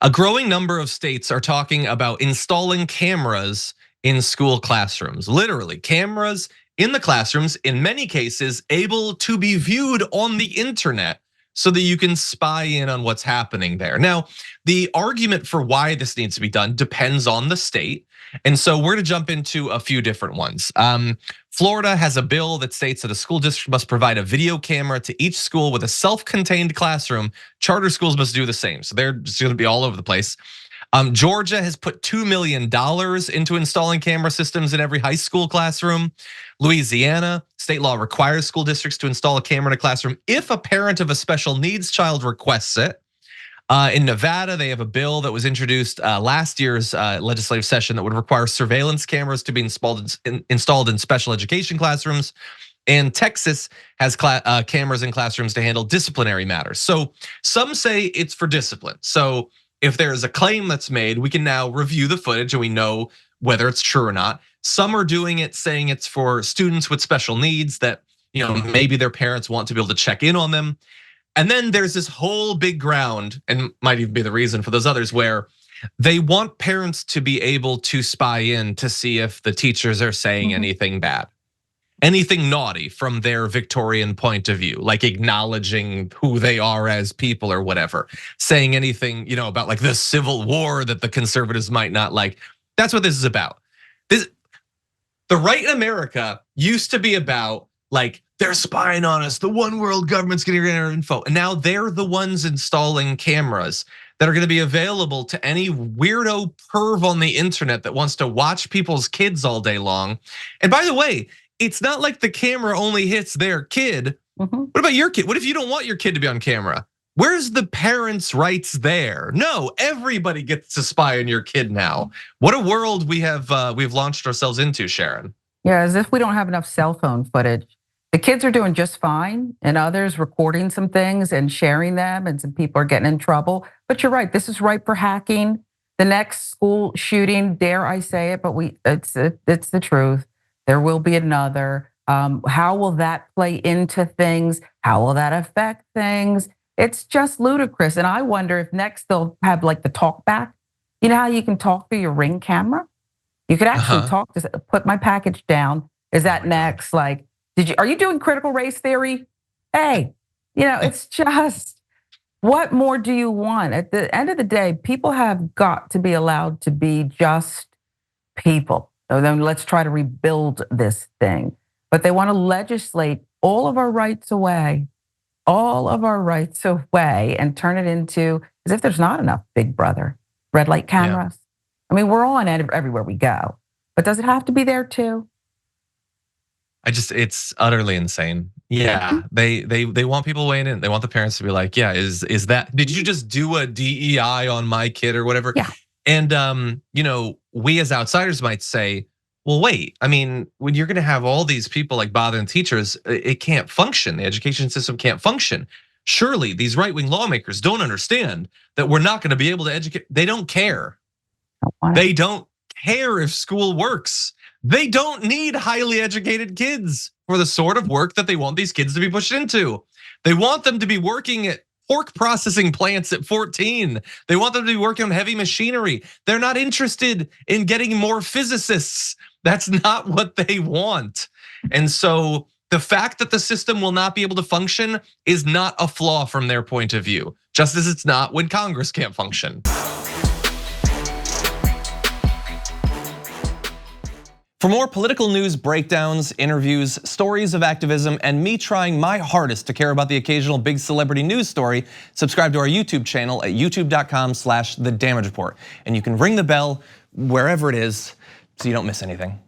A growing number of states are talking about installing cameras in school classrooms. Literally, cameras in the classrooms, in many cases, able to be viewed on the internet so that you can spy in on what's happening there. Now, the argument for why this needs to be done depends on the state. And so we're gonna jump into a few different ones. Florida has a bill that states that a school district must provide a video camera to each school with a self-contained classroom. Charter schools must do the same. So they're just gonna be all over the place. Georgia has put $2 million into installing camera systems in every high school classroom. Louisiana, state law requires school districts to install a camera in a classroom if a parent of a special needs child requests it. In Nevada, they have a bill that was introduced last year's legislative session that would require surveillance cameras to be installed in special education classrooms. And Texas has cameras in classrooms to handle disciplinary matters. So some say it's for discipline. So if there is a claim that's made, we can now review the footage and we know whether it's true or not. Some are doing it saying it's for students with special needs that maybe their parents want to be able to check in on them. And then there's this whole big ground, and might even be the reason for those others, where they want parents to be able to spy in to see if the teachers are saying anything bad, anything naughty from their Victorian point of view, like acknowledging who they are as people or whatever, saying anything about like the Civil War that the conservatives might not like. That's what this is about. The right in America used to be about like, they're spying on us, the one world government's getting our info. And now they're the ones installing cameras that are gonna be available to any weirdo perv on the internet that wants to watch people's kids all day long. And by the way, it's not like the camera only hits their kid. What about your kid? What if you don't want your kid to be on camera? Where's the parents' rights there? No, everybody gets to spy on your kid now. What a world we've launched ourselves into, Sharon. Yeah, as if we don't have enough cell phone footage. The kids are doing just fine, and others recording some things and sharing them, and some people are getting in trouble. But you're right, this is ripe for hacking. The next school shooting, dare I say it, but it's the truth. There will be another. How will that play into things? How will that affect things? It's just ludicrous. And I wonder if next they'll have like the talk back. You know how you can talk through your Ring camera? You could actually talk to put my package down. Is that next? Like, are you doing critical race theory? Hey, it's just, what more do you want? At the end of the day, people have got to be allowed to be just people. So then let's try to rebuild this thing. But they want to legislate all of our rights away, and turn it into as if there's not enough Big Brother, red light cameras. Yeah. I mean, we're on everywhere we go, but does it have to be there too? It's utterly insane. Yeah, they want people weighing in. They want the parents to be like, yeah, is that, did you just do a DEI on my kid or whatever? Yeah. And we as outsiders might say, well, wait, I mean, when you're gonna have all these people like bothering teachers, it can't function. The education system can't function. Surely these right-wing lawmakers don't understand that we're not gonna be able to educate. They don't care. They don't care if school works. They don't need highly educated kids for the sort of work that they want these kids to be pushed into. They want them to be working at pork processing plants at 14. They want them to be working on heavy machinery. They're not interested in getting more physicists. That's not what they want. And so the fact that the system will not be able to function is not a flaw from their point of view, just as it's not when Congress can't function. For more political news breakdowns, interviews, stories of activism, and me trying my hardest to care about the occasional big celebrity news story, subscribe to our YouTube channel at youtube.com/The Damage Report. And you can ring the bell wherever it is so you don't miss anything.